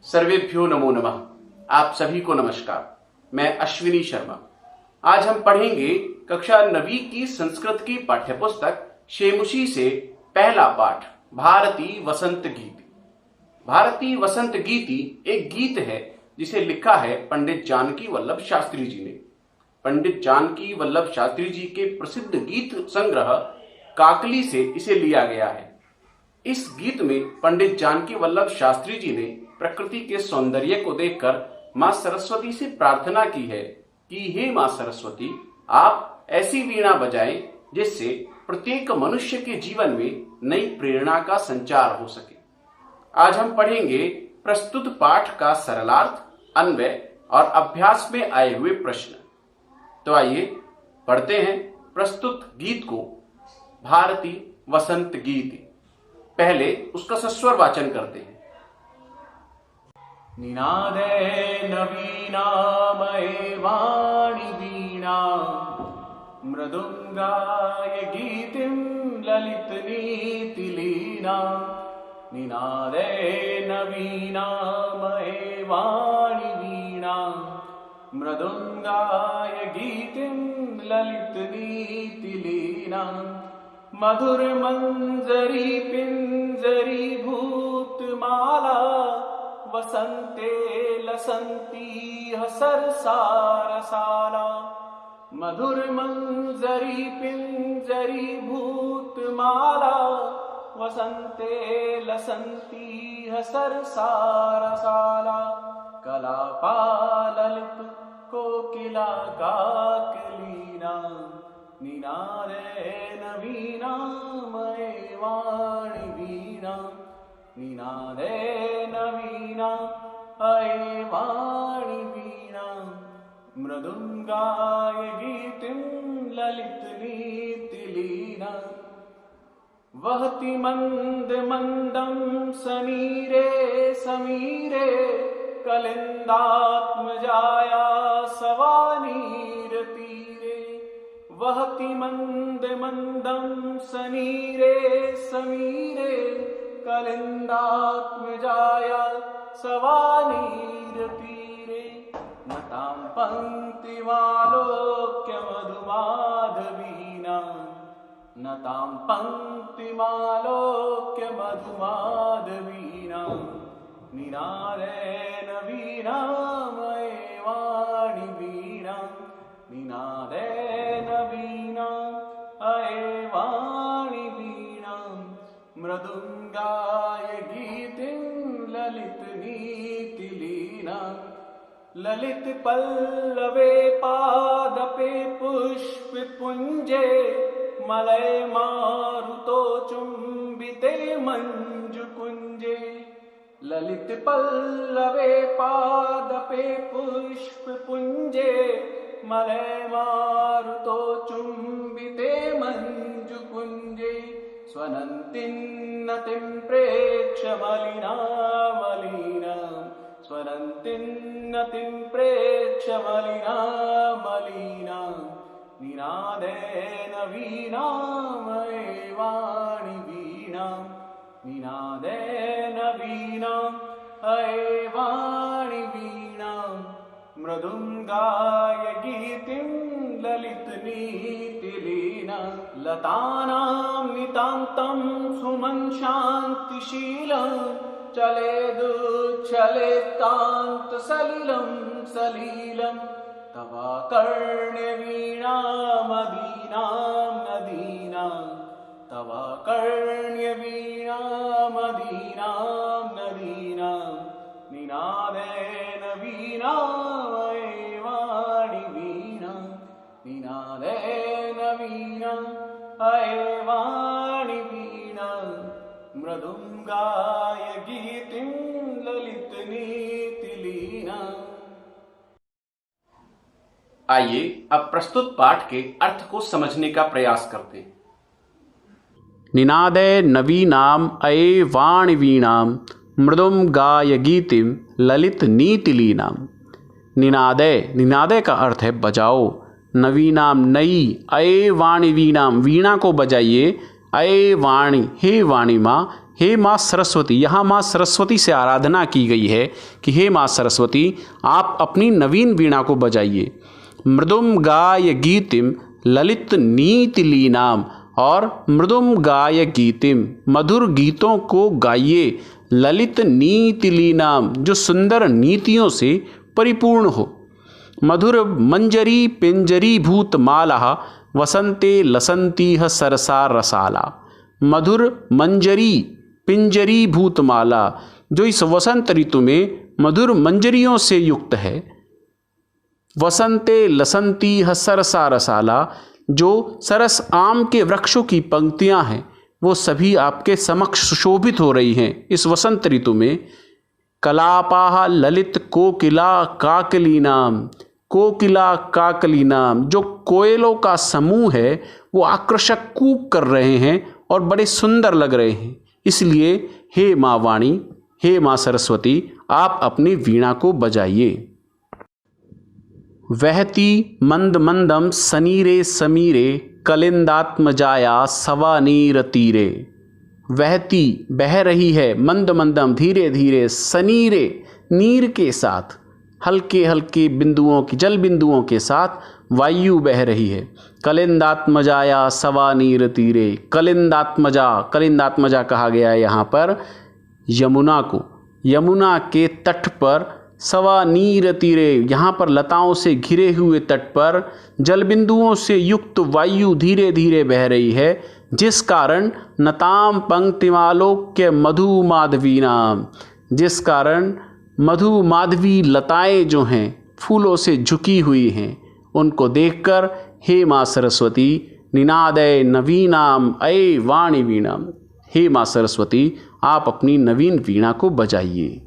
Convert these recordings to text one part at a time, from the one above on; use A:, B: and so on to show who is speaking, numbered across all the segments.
A: सर्वेभ्यो नमो नमः। आप सभी को नमस्कार। मैं अश्विनी शर्मा। आज हम पढ़ेंगे कक्षा 9वीं की संस्कृत की पाठ्यपुस्तक शेमुषी से पहला पाठ भारती वसंत गीति। भारती वसंत गीति एक गीत है जिसे लिखा है पंडित जानकी वल्लभ शास्त्री जी ने। पंडित जानकी वल्लभ शास्त्री जी के प्रसिद्ध गीत संग्रह काकली से इसे लिया गया है। इस गीत में पंडित जानकी वल्लभ शास्त्री जी ने प्रकृति के सौंदर्य को देखकर मां सरस्वती से प्रार्थना की है कि हे मां सरस्वती, आप ऐसी वीणा बजाएं जिससे प्रत्येक मनुष्य के जीवन में नई प्रेरणा का संचार हो सके। आज हम पढ़ेंगे प्रस्तुत पाठ का सरलार्थ, अन्वय और अभ्यास में आए हुए प्रश्न। तो आइए पढ़ते हैं प्रस्तुत गीत को, भारती वसंत गीति। पहले उसका सस्वर वाचन करते हैं।
B: निनादे नवीनामये वाणी वीणा मृदुंगाय गीतिं ललित नीतिलीना। निनादे नवीनामये वाणी वीणा मृदुंगाय गीतिं ललित नीतिलीना। मधुर मंजरी पिंजरी भूतमाला वसंते लसंती सरसारसाला। मधुर मंजरी पिंजरी भूतमाला वसंते लसंती सरसारसाला। कलापाललित कोकिला काकलीना। निनादे नवीनामये वाणी वीणा। निनादे नवीनामये वाणी वीणा मृदुंगाय गीतिं ललित नीतिलीना। वहति मंद मंदं समीरे समीरे कलिंदात्मजाया सवानीरतीरे। वहति मंद मंदं समीरे समीरे कलिंदात्मजाया सवानीरतीरे। नतां पंक्तिमालोक्य मधुमाधवीना। नतां पंक्तिमालोक्य मधुमाधवीना। निनादे नवीनामये वाणी वीणा। निनादे नवीनामये वाणी वीणा मृदुंगाय गीतिं ललित नीतिलीना। ललित पल्लवे पादपे पुष्प पुंजे मलय मारुतो चुंबिते मंजुकुंजे। ललित पल्लवे पादपे पुष्प पुंजे मलय मारुतो चुंबिते मंजुकुंजे। स्वनन्तीं नतिं प्रेक्ष्य मलिना मलिना। स्वनन्तीं नतिं प्रेक्ष्य मलिना मलिना। निनादे नवीनामये वाणी वीणा। निनादे नवीनामये वाणी वीणा मृदुंगाय गीतिं ललित नीतिलीना। लतानां नितान्तं सुमन शान्तिशीलं चलेदुच्छलेतान्त सलिलं सलीलं। तवाकर्ण्य वीणा मदीनां नदीनां। तवाकर्ण्य वीणा मदीनां नदीनां। निनादे नवीनामये वाणी वीणा। निनादे नवीनामये वाणी वीणा मृदुंगाय गीतिं ललित नीतिलीना।
A: आइए अब प्रस्तुत पाठ के अर्थ को समझने का प्रयास करते हैं।
C: निनादे नवीनामये वाणी वीणां मृदुंगाय गीतिं ललित नीतिलीनाम्। निनादे, निनादे का अर्थ है बजाओ। नवीनाम, नई, अये वाणी वीणाम, वीणा को बजाइए। अये वाणी, हे वाणी माँ, हे माँ सरस्वती। यहाँ माँ सरस्वती से आराधना की गई है कि हे माँ सरस्वती, आप अपनी नवीन वीणा को बजाइए। मृदुम गाय गीतिम ललित नीति लीनाम, और मृदुम गाय गीतिम, मधुर गीतों को गाइए, ललित नीति लीनाम, जो सुंदर नीतियों से परिपूर्ण हो। मधुर मंजरी पिंजरी भूत माला, वसंते लसंती सरसा रसाला। मधुर मंजरी पिंजरी भूतमाला, जो इस वसंत ऋतु में मधुर मंजरियों से युक्त है। वसंते लसंती सरसा रसाला, जो सरस आम के वृक्षों की पंक्तियां हैं वो सभी आपके समक्ष सुशोभित हो रही हैं इस वसंत ऋतु में। कलापाह ललित कोकिला काकलीनाम, कोकिला काकलीनाम, जो कोयलों का समूह है वो आकर्षक कूक कर रहे हैं और बड़े सुंदर लग रहे हैं। इसलिए हे माँ वाणी, हे माँ सरस्वती, आप अपनी वीणा को बजाइए। वहती मंद मंदम सनीरे समीरे, कलिंदात्मजाया सवानीर तीरे। वहती बह रही है, मंद मंदम धीरे धीरे, सनीरे नीर के साथ, हल्के हल्के बिंदुओं की जल बिंदुओं के साथ वायु बह रही है। कलिंदात्मजाया सवा नीर तीरे, कलिंदात्मजा, कलिंदात्मजा कहा गया है यहाँ पर यमुना को। यमुना के तट पर सवा नीर तीरे, यहाँ पर लताओं से घिरे हुए तट पर जल बिंदुओं से युक्त वायु धीरे धीरे बह रही है, जिस कारण नताम पंक्तिमालोक्य मधु माधवीनाम, जिस कारण मधु माधवी लताएं जो हैं फूलों से झुकी हुई हैं, उनको देखकर हे माँ सरस्वती, निनादय नवीनाम अये वाणी वीणाम, हे माँ सरस्वती, आप अपनी नवीन वीणा को बजाइए।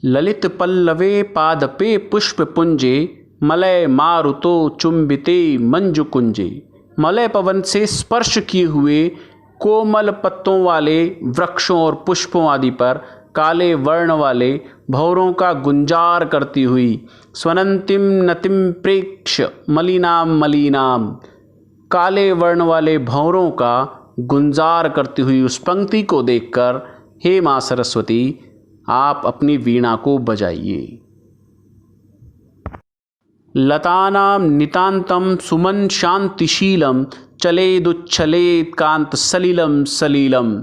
C: ललित पल्लवे पादपे पुष्प पुंजे, मलय मारुतो चुंबिते मंजु कुंजे। मलय पवन से स्पर्श किए हुए कोमल पत्तों वाले वृक्षों और पुष्पों आदि पर काले वर्ण वाले भौरों का गुंजार करती हुई, स्वनंतिम नतिम प्रेक्ष मलिनाम मलिनाम, काले वर्ण वाले भौरों का गुंजार करती हुई उस पंक्ति को देखकर हे माँ सरस्वती, आप अपनी वीणा को बजाइए। लतानाम नितांतम सुमन शांतिशीलम, चलेदुच्छलेद कांत सलिलम सलीलम।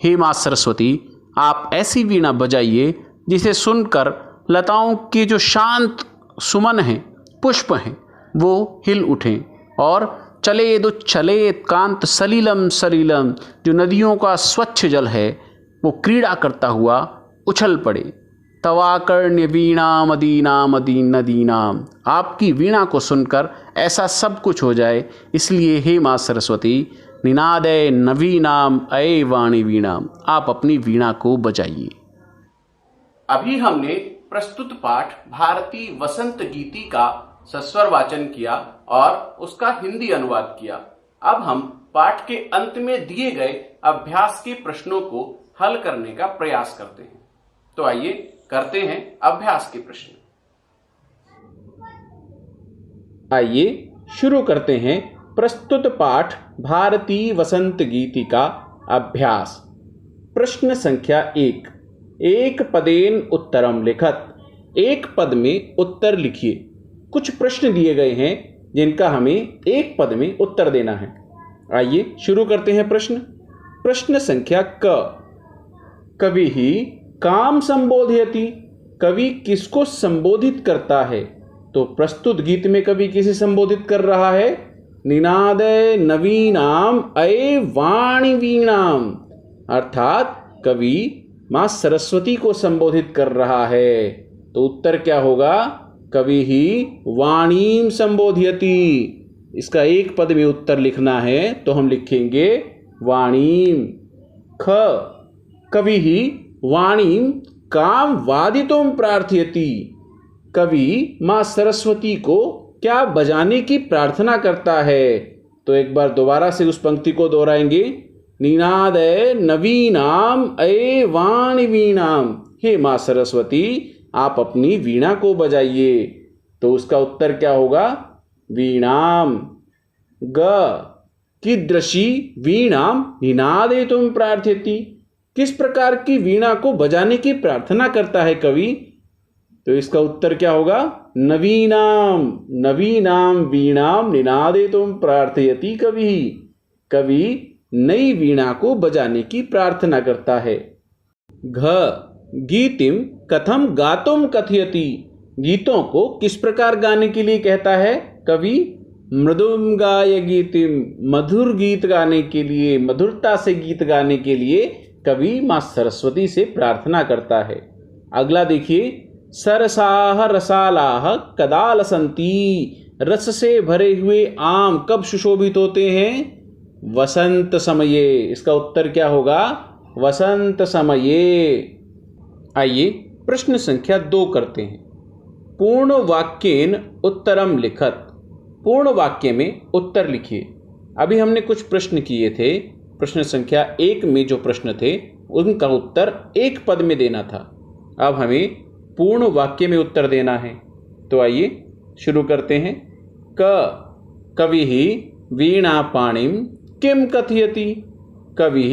C: हे माँ सरस्वती, आप ऐसी वीणा बजाइए जिसे सुनकर लताओं के जो शांत सुमन हैं, पुष्प हैं, वो हिल उठें, और चलेदुच्छलेद कांत सलिलम सलीलम, जो नदियों का स्वच्छ जल है वो क्रीड़ा करता हुआ उछल पड़े। तवाकर्ण्य वीणा मदीना मदीन नदीनाम, आपकी वीणा को सुनकर ऐसा सब कुछ हो जाए। इसलिए हे माँ सरस्वती, निनादय नवीनाम अये वाणी वीणाम, आप अपनी वीणा को बजाइए।
A: अभी हमने प्रस्तुत पाठ भारतीय वसंत गीति का सस्वर वाचन किया और उसका हिंदी अनुवाद किया। अब हम पाठ के अंत में दिए गए अभ्यास के प्रश्नों को हल करने का प्रयास करते हैं। तो आइए करते हैं अभ्यास के प्रश्न। आइए शुरू करते हैं प्रस्तुत पाठ भारतीय वसंत गीति का अभ्यास। प्रश्न संख्या 1, एक पदेन उत्तरम लिखत। एक पद में उत्तर लिखिए। कुछ प्रश्न दिए गए हैं जिनका हमें एक पद में उत्तर देना है। आइए शुरू करते हैं प्रश्न। प्रश्न संख्या क, कवि ही काम संबोधयति, कवि किसको संबोधित करता है? तो प्रस्तुत गीत में कवि किसे संबोधित कर रहा है? निनादय नवीनाम अये वाणी वीणाम, अर्थात कवि माँ सरस्वती को संबोधित कर रहा है। तो उत्तर क्या होगा? कवि ही वाणीम संबोधयति। इसका एक पद में उत्तर लिखना है तो हम लिखेंगे वाणीम। ख, कवि ही वाणीम काम वादितुम प्रार्थयति, कवि माँ सरस्वती को क्या बजाने की प्रार्थना करता है? तो एक बार दोबारा से उस पंक्ति को दोहराएंगे। निनादय नवीनाम अये वाणी वीणाम, हे माँ सरस्वती, आप अपनी वीणा को बजाइए। तो उसका उत्तर क्या होगा? वीणाम। ग,
C: कीदृशी वीणाम निनादेतुम प्रार्थयति, किस प्रकार की वीणा को बजाने की प्रार्थना करता है कवि? तो इसका उत्तर क्या होगा? नवीनाम, नवीनाम वीणाम निनादेतुम प्रार्थयति कवि, कवि नई वीणा को बजाने की प्रार्थना करता है। घ गीतिम कथम गातुम कथयति, गीतों को किस प्रकार गाने के लिए कहता है कवि? मृदुम गाय गीतिम, मधुर गीत गाने के लिए, मधुरता से गीत गाने के लिए कवि माँ सरस्वती से प्रार्थना करता है। अगला देखिए, सरसाह रसालाह कदा लसंती, रस से भरे हुए आम कब सुशोभित होते हैं? वसंत समये। इसका उत्तर क्या होगा? वसंत समये। आइए प्रश्न संख्या 2 करते हैं। पूर्ण वाक्येन उत्तरम लिखत, पूर्ण वाक्य में उत्तर लिखिए। अभी हमने कुछ प्रश्न किए थे। प्रश्न संख्या 1 में जो प्रश्न थे उनका उत्तर एक पद में देना था। अब हमें पूर्ण वाक्य में उत्तर देना है। तो आइए शुरू करते हैं। कवि वीणा पाणिम किम कथयति, कवि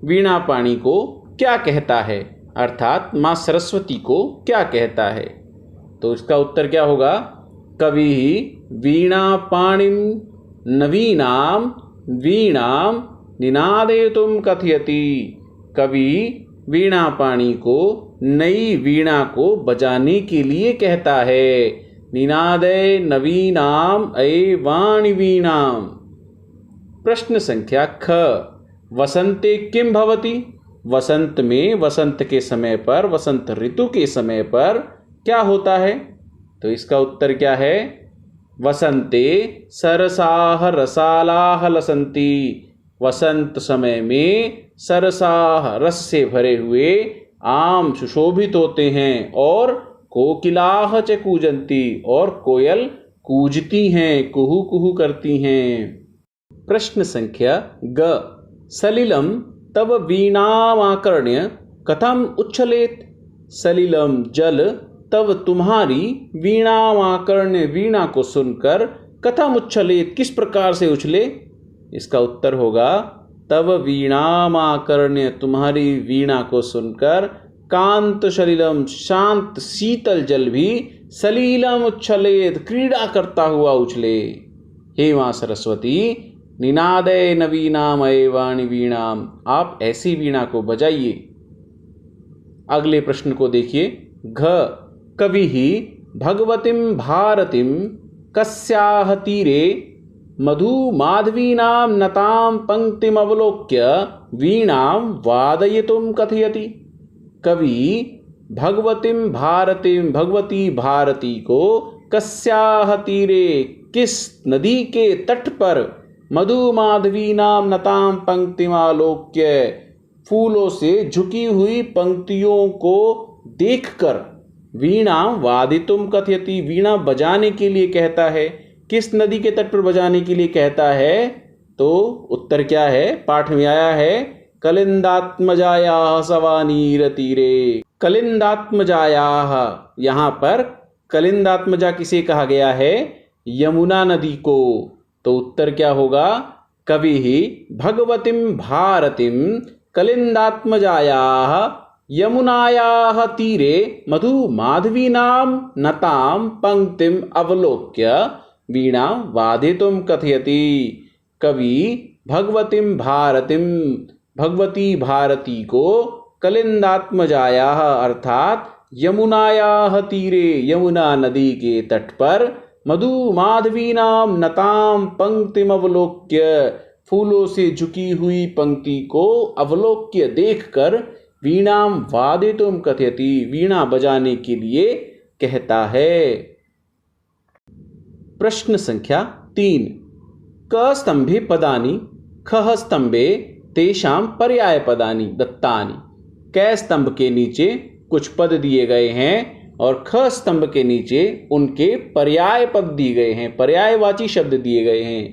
C: वीणा पाणी को क्या कहता है, अर्थात माँ सरस्वती को क्या कहता है? तो इसका उत्तर क्या होगा? कवि वीणा पाणिम नवीनाम वीणाम निनादेतुम कथयति, कवि वीणा पाणी को नई वीणा को बजाने के लिए कहता है। निनादे नवीनाम अये वाणि वीणाम। प्रश्न संख्या ख वसंते किम भवति, वसंत में, वसंत के समय पर, वसंत ऋतु के समय पर क्या होता है? तो इसका उत्तर क्या है? वसंते सरसाह रसालाह लसंती, वसंत समय में सरसाह रस से भरे हुए आम सुशोभित होते हैं और कोकिलाह च कूजंती, और कोयल कूजती हैं, कुहू कुहू करती हैं। प्रश्न संख्या ग सलिलम तब वीणामाकर्ण्य कथम उच्छलेत, सलिलम जल तब तुम्हारी वीणामाकर्ण्य वीणा को सुनकर कथम उच्छलेत किस प्रकार से उछले? इसका उत्तर होगा तब वीणामाकर्ण्य तुम्हारी वीणा को सुनकर कांत सलिलम शांत शीतल जल भी सलीलम उच्छलेत क्रीड़ा करता हुआ उछले। हे मां सरस्वती, निनादे नवीनामय वाणी वीणाम, आप ऐसी वीणा को बजाइए। अगले प्रश्न को देखिए। घ कवि ही भगवतीम भारतीम कस्याह तीरे मधु माधवीनाम नताम पंक्तिम अवलोक्य वीणाम वादयितुम कथयति, कवि भगवतीम भारतीम भगवती भारती को कस्याह तीरे किस नदी के तट पर मधु माधवी नाम नताम पंक्तिमालोक्य फूलों से झुकी हुई पंक्तियों को देखकर वीणा वादितुम कथयति, वीणा बजाने के लिए कहता है। किस नदी के तट पर बजाने के लिए कहता है? तो उत्तर क्या है? पाठ में आया है कलिंदात्मजायाः सवानीर तीरे। कलिंदात्मजायाः, यहाँ पर कलिंदात्मजा किसे कहा गया है? यमुना नदी को। तो उत्तर क्या होगा? कवि भगवतीम भारतीम कलिंदात्मजायाः यमुनायाः तीरे मधु माधवीनाम नताम पंक्तिम अवलोक्य वीणा वादितुम कथयति, कवि भगवतीम भारतीम भगवती भारती को कलिंदात्मजायाः अर्थात यमुनायाः तीरे यमुना नदी के तट पर मधु माधवीनाम नताम पंक्तिम अवलोक्य फूलों से झुकी हुई पंक्ति को अवलोक्य देखकर वीणाम वादितुम कथयति, वीणा बजाने के लिए कहता है। प्रश्न संख्या 3 क स्तंभे पदानि खः स्तंभे तेषां पर्याय पदानि दत्तानि, क स्तंभ के नीचे कुछ पद दिए गए हैं और ख स्तंभ के नीचे उनके पर्याय पद दिए गए हैं, पर्यायवाची शब्द दिए गए हैं।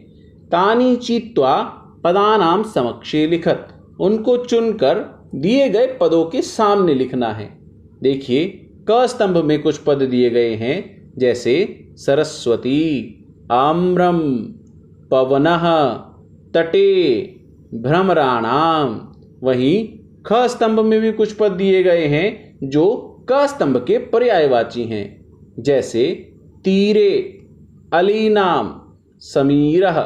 C: तानि चित्वा पदानाम समक्षे लिखत, उनको चुनकर दिए गए पदों के सामने लिखना है। देखिए क स्तंभ में कुछ पद दिए गए हैं, जैसे सरस्वती, आम्रम, पवनः, तटे भ्रमराणाम। वहीं ख स्तंभ में भी कुछ पद दिए गए हैं जो क स्तंभ के पर्यायवाची हैं, जैसे तीरे, अलीनाम, समीरः,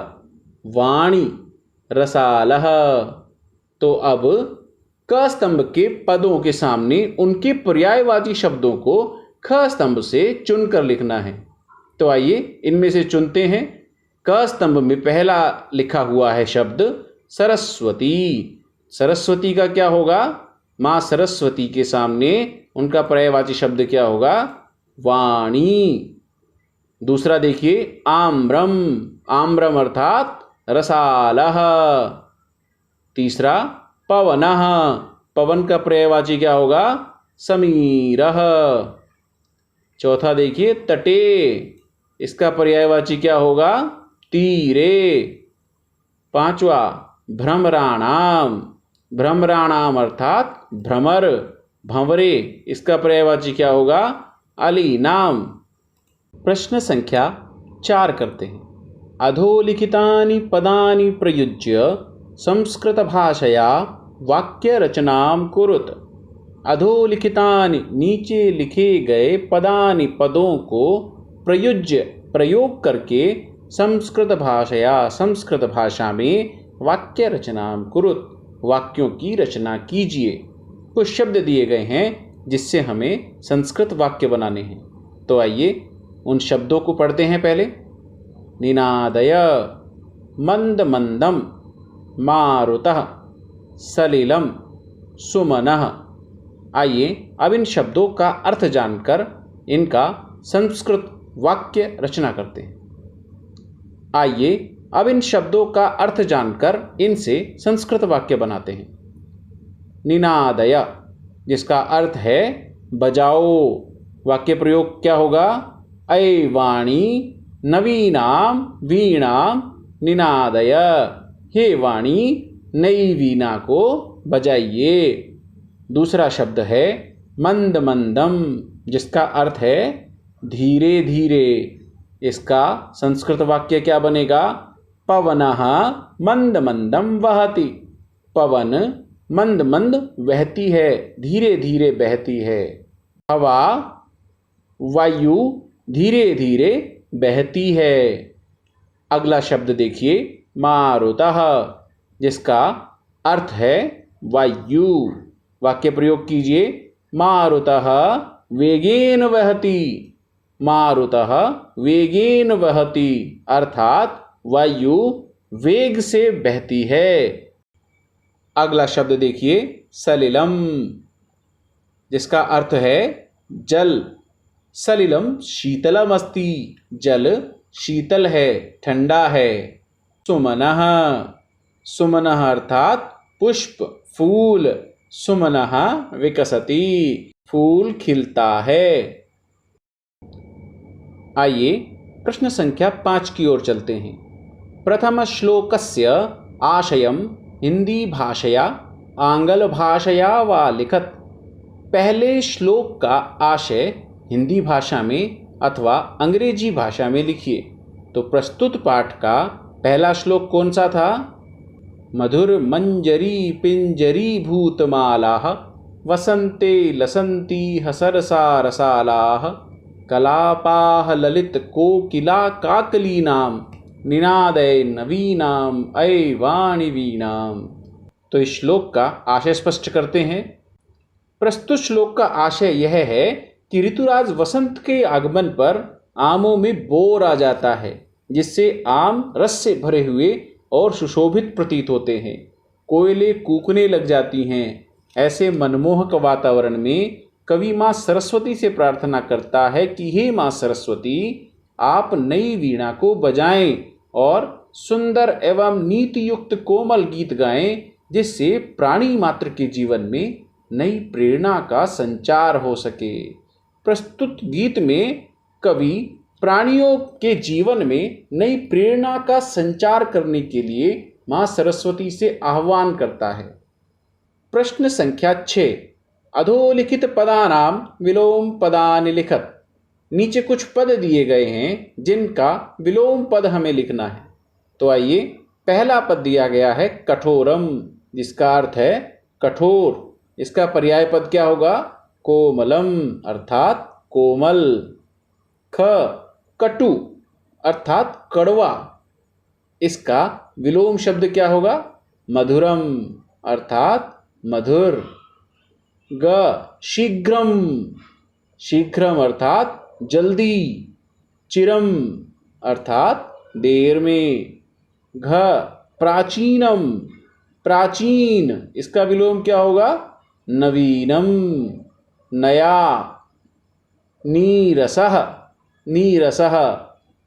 C: वाणी, रसालः। तो अब क स्तंभ के पदों के सामने उनके पर्यायवाची शब्दों को ख स्तंभ से चुनकर लिखना है। तो आइए इनमें से चुनते हैं। क स्तंभ में पहला लिखा हुआ है शब्द सरस्वती। सरस्वती का क्या होगा? माँ सरस्वती के सामने उनका पर्यायवाची शब्द क्या होगा? वाणी। दूसरा देखिए आम्रम। आम्रम अर्थात रसालः। तीसरा पवनः। पवन का पर्यायवाची क्या होगा? समीरः। चौथा देखिए तटे। इसका पर्यायवाची क्या होगा? तीरे। पांचवा भ्रमराणाम। भ्रमराणाम अर्थात भ्रमर, भंवरे। इसका पर्यायवाची क्या होगा? अलीनाम। प्रश्न संख्या 4 करते हैं। अधोलिखितानि पदानि प्रयुज्य संस्कृत भाषया वाक्य रचनाम कुरुत। अधोलिखितानि नीचे लिखे गए पदानि पदों को प्रयुज्य प्रयोग करके संस्कृत भाषया संस्कृत भाषा में वाक्य रचनाम कुरुत वाक्यों की रचना कीजिए। कुछ शब्द दिए गए हैं जिससे हमें संस्कृत वाक्य बनाने हैं। तो आइए उन शब्दों को पढ़ते हैं। पहले निनादय, मंद मंदम, मारुतः, सलिलम, सुमनः। आइए अब इन शब्दों का अर्थ जानकर इनका संस्कृत वाक्य रचना करते हैं। आइए अब इन शब्दों का अर्थ जानकर इनसे संस्कृत वाक्य बनाते हैं। निनादय, जिसका अर्थ है बजाओ। वाक्य प्रयोग क्या होगा? ऐ वाणी नवीनाम वीणाम निनादय। हे वाणी, नई वीणा को बजाइए। दूसरा शब्द है मंद मंदम, जिसका अर्थ है धीरे धीरे। इसका संस्कृत वाक्य क्या बनेगा? पवनः मंद मंदम वहति। पवन मंद मंद बहती है, धीरे धीरे बहती है। हवा, वायु धीरे धीरे बहती है। अगला शब्द देखिए मारुतः, जिसका अर्थ है वायु। वाक्य प्रयोग कीजिए। मारुतः वेगेन वहति। मारुतः वेगेन वहति अर्थात वायु वेग से बहती है। अगला शब्द देखिए सलिलम, जिसका अर्थ है जल। सलिलम शीतलम अस्ति। जल शीतल है, ठंडा है। सुमनः, सुमनः अर्थात पुष्प, फूल। सुमनः विकसति, फूल खिलता है। आइए प्रश्न संख्या 5 की ओर चलते हैं। प्रथम श्लोकस्य आशयम हिंदी भाषया आंग्ल भाषया वा लिखत। पहले श्लोक का आशय हिंदी भाषा में अथवा अंग्रेजी भाषा में लिखिए। तो प्रस्तुत पाठ का पहला श्लोक कौन सा था? मधुर मंजरी पिंजरी भूतमालाः वसंते लसंती हसरसा रसालाः कलापाः ललित कोकिला काकलीनाम निनादय नवीनाम ऐ वाणी वीणाम। तो इस श्लोक का आशय स्पष्ट करते हैं। प्रस्तुत श्लोक का आशय यह है कि ऋतुराज वसंत के आगमन पर आमों में बोर आ जाता है, जिससे आम रस से भरे हुए और सुशोभित प्रतीत होते हैं। कोयलें कूकने लग जाती हैं। ऐसे मनमोहक वातावरण में कवि माँ सरस्वती से प्रार्थना करता है कि हे माँ सरस्वती, आप नई वीणा को बजाएं और सुंदर एवं नीति युक्त कोमल गीत गाएं, जिससे प्राणी मात्र के जीवन में नई प्रेरणा का संचार हो सके। प्रस्तुत गीत में कवि प्राणियों के जीवन में नई प्रेरणा का संचार करने के लिए माँ सरस्वती से आह्वान करता है। प्रश्न संख्या 6। अधोलिखित पदानाम विलोम पदानि लिखत। नीचे कुछ पद दिए गए हैं जिनका विलोम पद हमें लिखना है। तो आइए पहला पद दिया गया है कठोरम, जिसका अर्थ है कठोर। इसका पर्याय पद क्या होगा? कोमलम अर्थात कोमल। ख कटु अर्थात कड़वा। इसका विलोम शब्द क्या होगा? मधुरम अर्थात मधुर। ग शीघ्रम, शीघ्रम अर्थात जल्दी। चिरम अर्थात देर में। घ प्राचीनम, प्राचीन। इसका विलोम क्या होगा? नवीनम, नया। नीरसः, नीरसः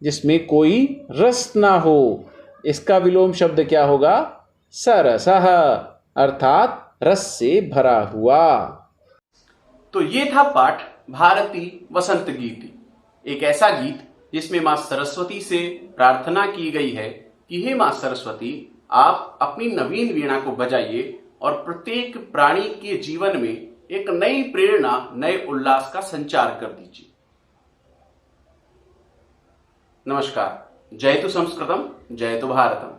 C: जिसमें कोई रस ना हो। इसका विलोम शब्द क्या होगा? सरसः अर्थात रस से भरा हुआ।
A: तो ये था पाठ भारती वसंत गीति, एक ऐसा गीत जिसमें मां सरस्वती से प्रार्थना की गई है कि हे मां सरस्वती, आप अपनी नवीन वीणा को बजाइए और प्रत्येक प्राणी के जीवन में एक नई प्रेरणा, नए उल्लास का संचार कर दीजिए। नमस्कार। जयतु संस्कृतम, जयतु भारतम।